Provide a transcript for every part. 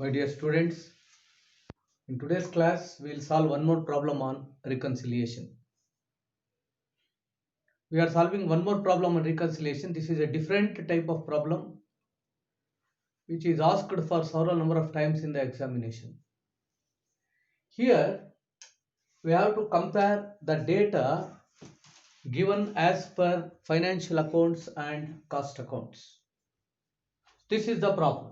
My dear students, in today's class, we will solve one more problem on reconciliation. We are solving one more problem on reconciliation. This is a different type of problem which is asked for several number of times in the examination. Here, we have to compare the data given as per financial accounts and cost accounts. This is the problem.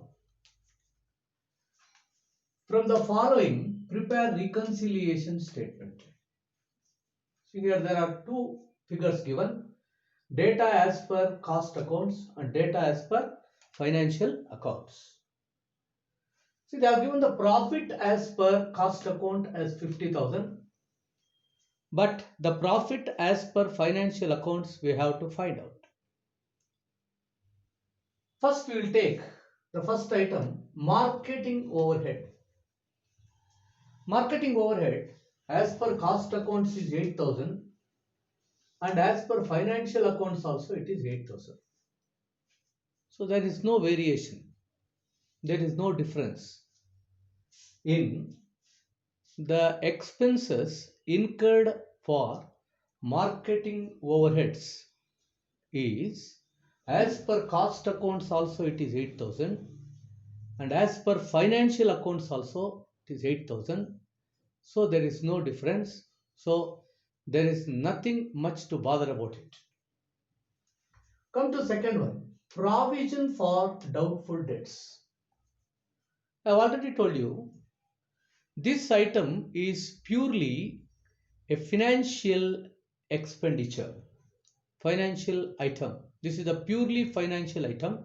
From the following, prepare reconciliation statement. See here there are two figures given, data as per cost accounts and data as per financial accounts. See, they have given the profit as per cost account as 50,000, but the profit as per financial accounts we have to find out. First we will take the first item, marketing overhead. Marketing overhead as per cost accounts is 8,000 and as per financial accounts also it is 8,000. So there is no variation. There is no difference in the expenses incurred for marketing overheads is as per cost accounts also it is 8,000 and as per financial accounts also it is 8,000. So there is no difference. So there is nothing much to bother about it. Come to second one, provision for doubtful debts. I have already told you this item is purely a financial expenditure, financial item. This is a purely financial item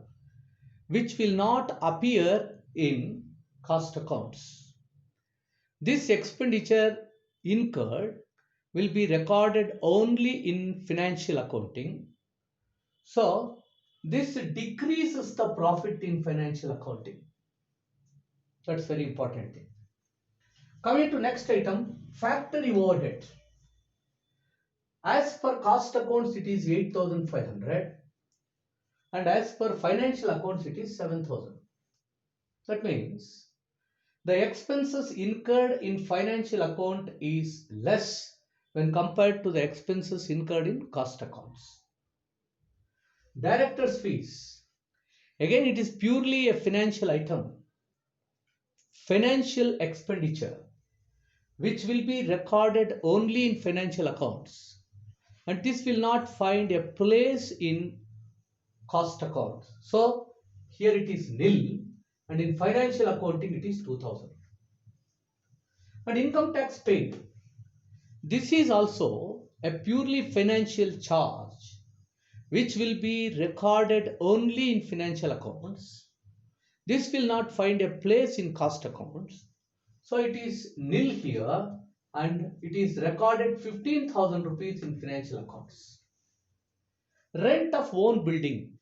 which will not appear in cost accounts. This expenditure incurred will be recorded only in financial accounting. So this decreases the profit in financial accounting. That's very important thing. Coming to next item, factory overhead. As per cost accounts it is 8,500 and as per financial accounts it is 7,000. That means the expenses incurred in financial account is less when compared to the expenses incurred in cost accounts. Directors fees. Again it is purely a financial item, financial expenditure which will be recorded only in financial accounts, and this will not find a place in cost account. So here it is nil and in financial accounting it is 2,000. And income tax paid. This is also a purely financial charge which will be recorded only in financial accounts. This will not find a place in cost accounts. So it is nil here and it is recorded 15,000 rupees in financial accounts. Rent of own building.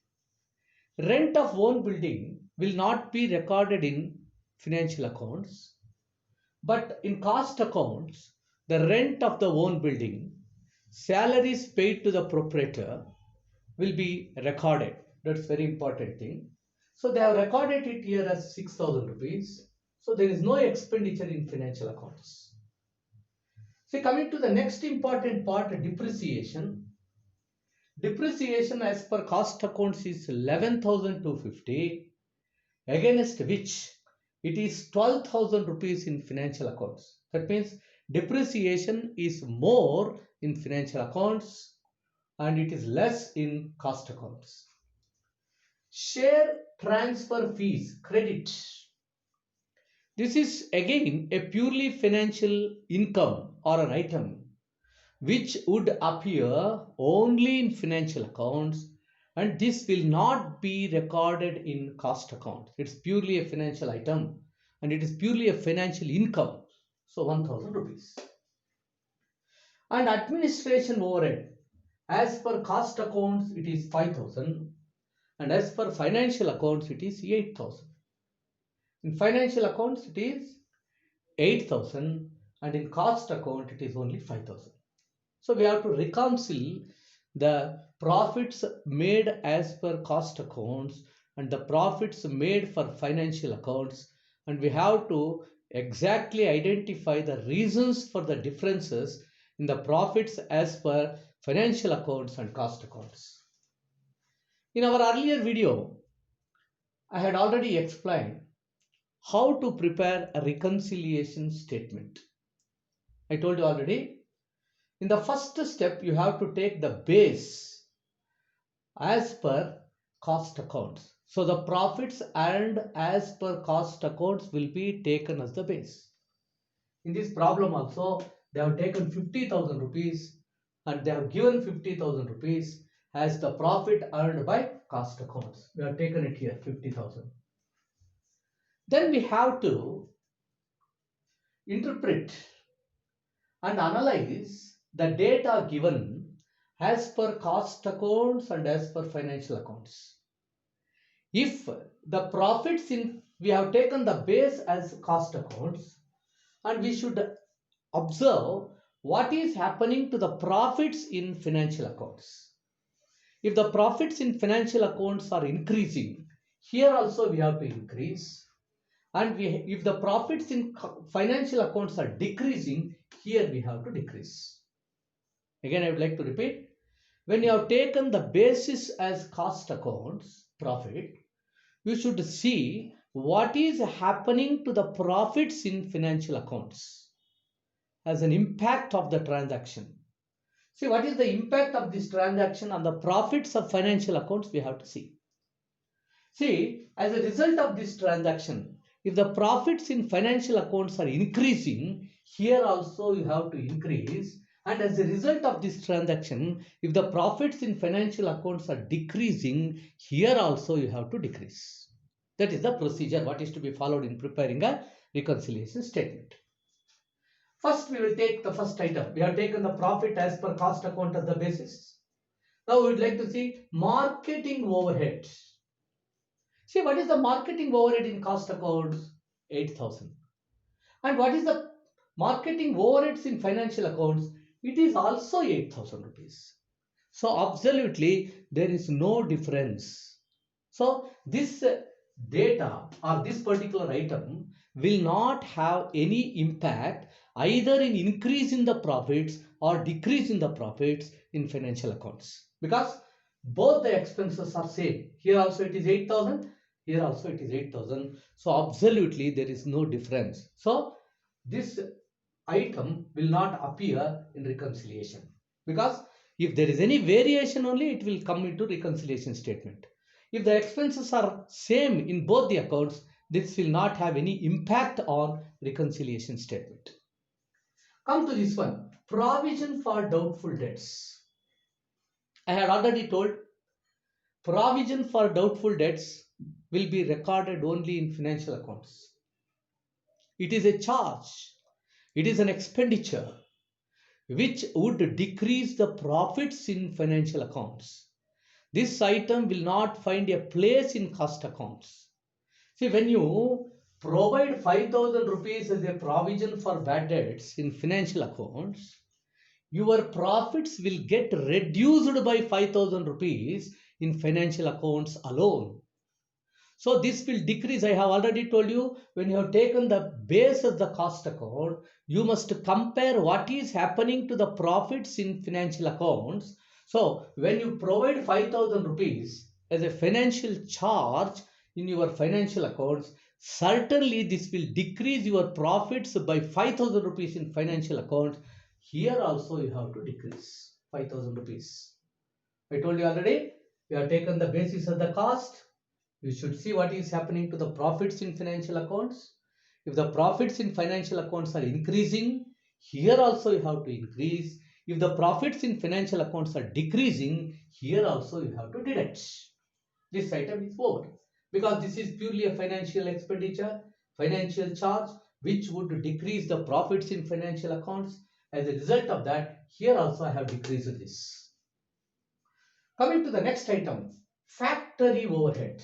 Rent of own building will not be recorded in financial accounts, but in cost accounts, the rent of the own building, salaries paid to the proprietor will be recorded. That's very important thing. So they have recorded it here as 6,000 rupees. So there is no expenditure in financial accounts. So coming to the next important part, depreciation. Depreciation as per cost accounts is 11,250, against which it is 12,000 rupees in financial accounts. That means depreciation is more in financial accounts and it is less in cost accounts. Share transfer fees, credit. This is again a purely financial income or an item which would appear only in financial accounts, and this will not be recorded in cost account. It's purely a financial item and it is purely a financial income. So 1,000 rupees. And administration overhead. As per cost accounts it is 5,000 and as per financial accounts it is 8,000. In financial accounts it is 8,000 and in cost account it is only 5,000. So we have to reconcile the profits made as per cost accounts and the profits made for financial accounts, and we have to exactly identify the reasons for the differences in the profits as per financial accounts and cost accounts. In our earlier video, I had already explained how to prepare a reconciliation statement. I told you already, in the first step, you have to take the base as per cost accounts. So the profits earned as per cost accounts will be taken as the base. In this problem also, they have taken 50,000 rupees and they have given 50,000 rupees as the profit earned by cost accounts. We have taken it here, 50,000. Then we have to interpret and analyze the data given as per cost accounts and as per financial accounts. If the profits in, we have taken the base as cost accounts, and we should observe what is happening to the profits in financial accounts. If the profits in financial accounts are increasing, here also we have to increase. And if the profits in financial accounts are decreasing, here we have to decrease. Again, I would like to repeat. When you have taken the basis as cost accounts, profit, you should see what is happening to the profits in financial accounts as an impact of the transaction. See, what is the impact of this transaction on the profits of financial accounts we have to see. See, as a result of this transaction, if the profits in financial accounts are increasing, here also you have to increase. And as a result of this transaction, if the profits in financial accounts are decreasing, here also you have to decrease. That is the procedure what is to be followed in preparing a reconciliation statement. First, we will take the first item. We have taken the profit as per cost account as the basis. Now, we would like to see marketing overhead. See, what is the marketing overhead in cost accounts? 8,000. And what is the marketing overheads in financial accounts? It is also 8,000 rupees. So, absolutely, there is no difference. So, this data or this particular item will not have any impact either in increase in the profits or decrease in the profits in financial accounts, because both the expenses are same. Here also it is 8,000, here also it is 8,000. So absolutely there is no difference. So this item will not appear in reconciliation, because if there is any variation only, it will come into reconciliation statement. If the expenses are same in both the accounts, this will not have any impact on reconciliation statement. Come to this one, provision for doubtful debts. I had already told provision for doubtful debts will be recorded only in financial accounts. It is a charge, it is an expenditure which would decrease the profits in financial accounts. This item will not find a place in cost accounts. See, when you provide 5,000 rupees as a provision for bad debts in financial accounts, your profits will get reduced by 5,000 rupees in financial accounts alone. So this will decrease. I have already told you, when you have taken the base of the cost account, you must compare what is happening to the profits in financial accounts. So when you provide 5,000 rupees as a financial charge in your financial accounts, certainly this will decrease your profits by 5,000 rupees in financial accounts. Here also you have to decrease 5,000 rupees. I told you already, we have taken the basis of the cost. You should see what is happening to the profits in financial accounts. If the profits in financial accounts are increasing, here also you have to increase. If the profits in financial accounts are decreasing, here also you have to deduct. This item is over, because this is purely a financial expenditure, financial charge, which would decrease the profits in financial accounts. As a result of that, here also I have decreased this. Coming to the next item, factory overhead.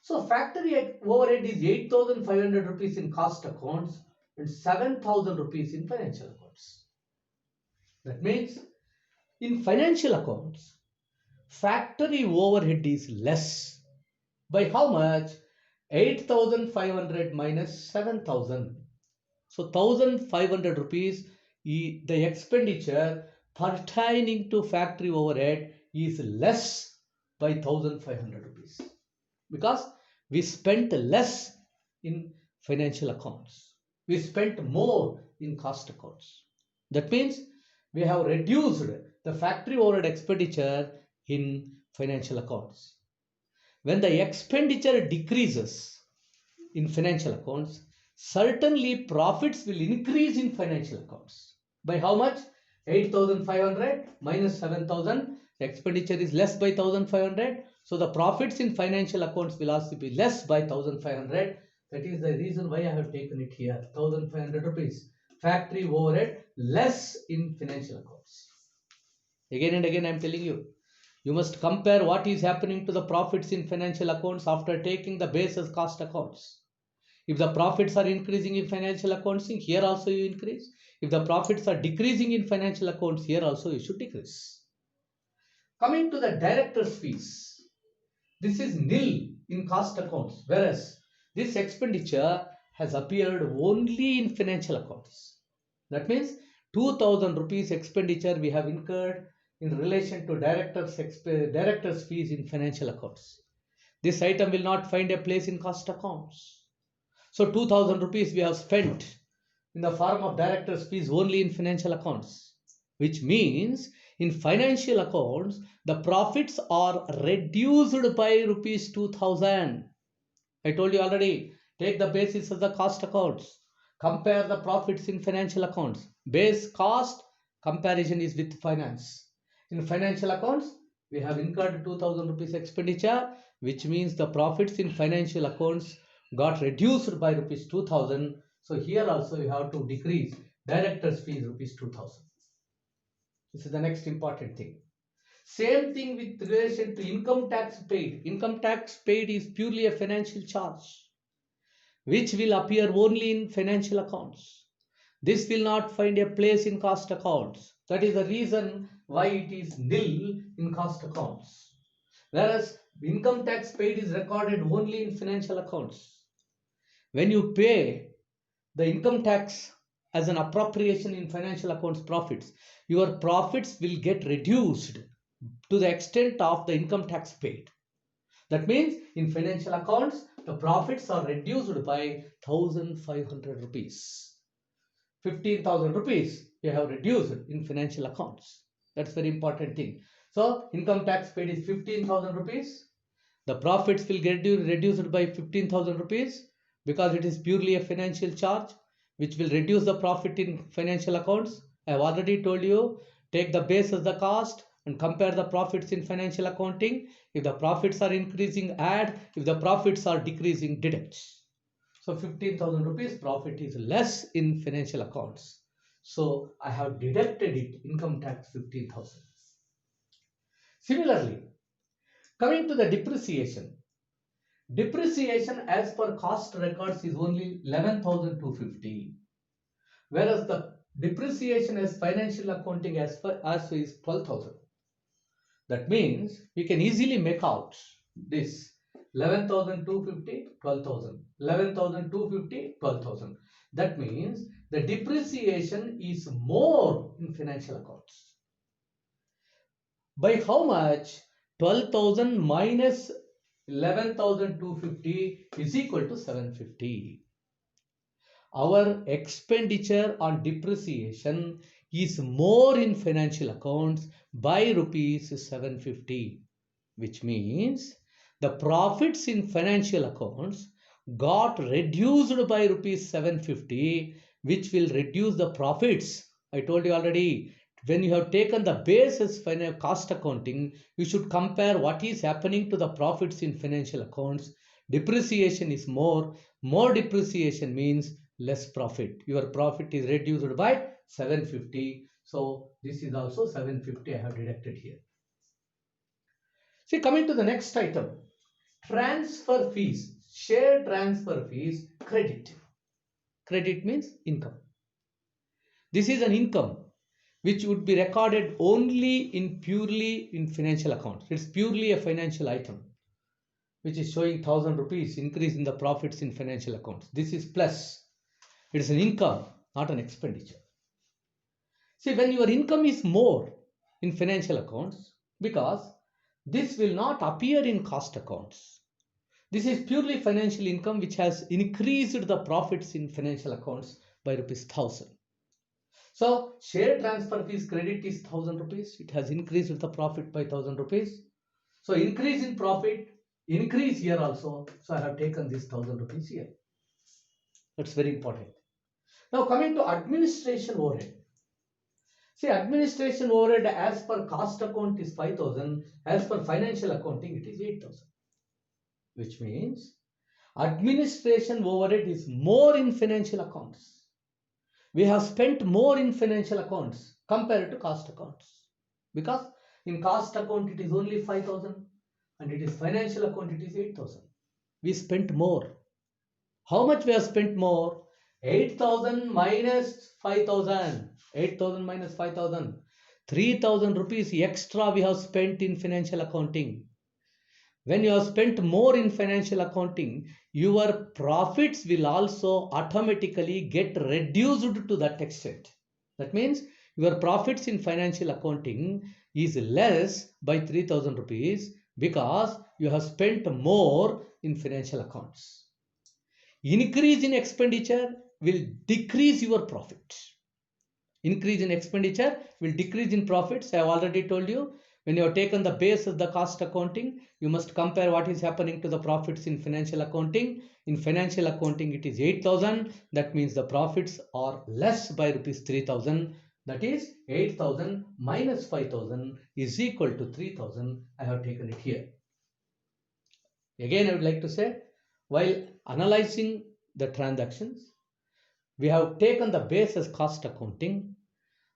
So factory overhead is 8,500 rupees in cost accounts and 7,000 rupees in financial accounts. That means in financial accounts, factory overhead is less. By how much? 8,500 minus 7,000. So 1,500 rupees, the expenditure pertaining to factory overhead is less by 1,500 rupees because we spent less in financial accounts. We spent more in cost accounts. That means we have reduced the factory overhead expenditure in financial accounts. When the expenditure decreases in financial accounts, certainly profits will increase in financial accounts. By how much? 8,500 minus 7,000. The expenditure is less by 1,500. So the profits in financial accounts will also be less by 1,500. That is the reason why I have taken it here. 1,500 rupees. Factory overhead less in financial accounts. Again and again I am telling you. You must compare what is happening to the profits in financial accounts after taking the base as cost accounts. If the profits are increasing in financial accounting, here also you increase. If the profits are decreasing in financial accounts, here also you should decrease. Coming to the director's fees, this is nil in cost accounts, whereas this expenditure has appeared only in financial accounts. That means 2,000 rupees expenditure we have incurred in relation to director's fees in financial accounts. This item will not find a place in cost accounts. So 2,000 rupees we have spent in the form of director's fees only in financial accounts, which means in financial accounts, the profits are reduced by rupees 2,000. I told you already, take the basis of the cost accounts. Compare the profits in financial accounts. Base cost comparison is with finance. In financial accounts, we have incurred 2,000 rupees expenditure, which means the profits in financial accounts got reduced by rupees 2,000. So here also you have to decrease director's fees rupees 2,000. This is the next important thing. Same thing with relation to income tax paid. Income tax paid is purely a financial charge, which will appear only in financial accounts. This will not find a place in cost accounts. That is the reason why it is nil in cost accounts. Whereas income tax paid is recorded only in financial accounts. When you pay the income tax as an appropriation in financial accounts profits, your profits will get reduced to the extent of the income tax paid. That means in financial accounts, the profits are reduced by 1,500 rupees. 15,000 rupees you have reduced in financial accounts. That's very important thing. So income tax paid is 15,000 rupees. The profits will get reduced by 15,000 rupees because it is purely a financial charge which will reduce the profit in financial accounts. I have already told you, take the base as the cost and compare the profits in financial accounting. If the profits are increasing, add. If the profits are decreasing, deduct. So 15,000 rupees profit is less in financial accounts. So I have deducted it, income tax 15,000. Similarly, coming to the depreciation. Depreciation as per cost records is only 11,250. Whereas the depreciation as financial accounting as is 12,000. That means we can easily make out this 11,250, 12,000. 11,250, 12,000. That means the depreciation is more in financial accounts. By how much? 12,000 minus 11,250 is equal to 750. Our expenditure on depreciation is more in financial accounts by rupees 750, which means the profits in financial accounts got reduced by rupees 750, which will reduce the profits. I told you already, when you have taken the base as cost accounting, you should compare what is happening to the profits in financial accounts. Depreciation is more depreciation means less profit. Your profit is reduced by 750. So this is also 750 I have deducted here. See, coming to the next item, transfer fees, share transfer fees, credit. Credit means income. This is an income which would be recorded only in purely in financial accounts. It's purely a financial item, which is showing 1000 rupees increase in the profits in financial accounts. This is plus. It is an income, not an expenditure. See, when your income is more in financial accounts, because this will not appear in cost accounts. This is purely financial income which has increased the profits in financial accounts by rupees 1000. So share transfer fees credit is 1000 rupees. It has increased the profit by 1000 rupees. So increase in profit, increase here also. So I have taken this 1000 rupees here. That's very important. Now coming to administration overhead. See, administration overhead as per cost account is 5000. As per financial accounting it is 8000. Which means administration overhead is more in financial accounts. We have spent more in financial accounts compared to cost accounts. Because in cost account it is only 5000 and it is financial account it is 8000. We spent more. How much we have spent more? 8000 minus 5000. 8000 minus 5000. 3000 rupees extra we have spent in financial accounting. When you have spent more in financial accounting, your profits will also automatically get reduced to that extent. That means your profits in financial accounting is less by 3000 rupees because you have spent more in financial accounts. Increase in expenditure will decrease your profit. Increase in expenditure will decrease in profits. I have already told you, when you have taken the base of the cost accounting, you must compare what is happening to the profits in financial accounting. In financial accounting, it is 8000. That means the profits are less by rupees 3000. That is 8000 minus 5000 is equal to 3000. I have taken it here. Again, I would like to say, while analyzing the transactions, we have taken the base as cost accounting,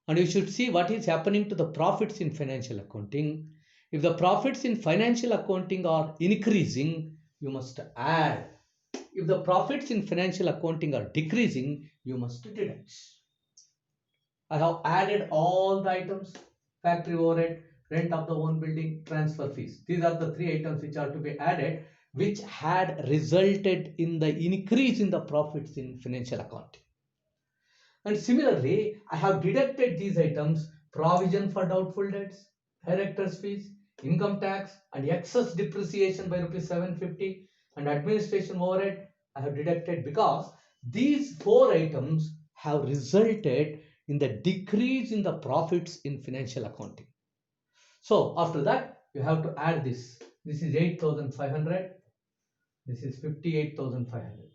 and you should see what is happening to the profits in financial accounting. If the profits in financial accounting are increasing, you must add. If the profits in financial accounting are decreasing, you must deduct. I have added all the items: factory overhead, rent of the own building, transfer fees. These are the three items which are to be added, which had resulted in the increase in the profits in financial accounting. And similarly, I have deducted these items: provision for doubtful debts, director's fees, income tax, and excess depreciation by rupees 750, and administration overhead I have deducted because these four items have resulted in the decrease in the profits in financial accounting. So after that, you have to add this. This is 8500. This is 58,500.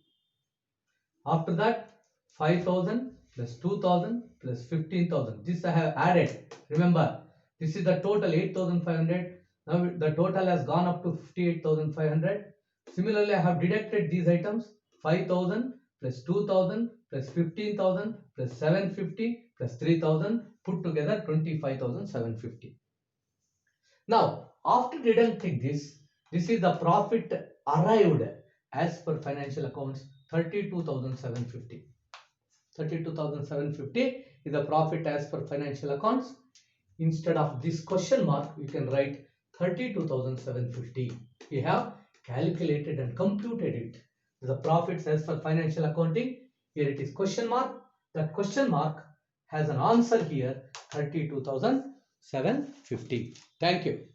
After that, 5000 plus 2000 plus 15,000. This I have added. Remember, this is the total 8500. Now the total has gone up to 58,500. Similarly, I have deducted these items: 5000 plus 2000 plus 15,000 plus 750 plus 3000, put together 25,750. Now, after deducting this, this is the profit arrived as per financial accounts: 32,750. 32,750 is the profit as per financial accounts. Instead of this question mark, you can write 32,750. We have calculated and computed it. The profits as per financial accounting. Here it is question mark. That question mark has an answer here: 32,750. Thank you.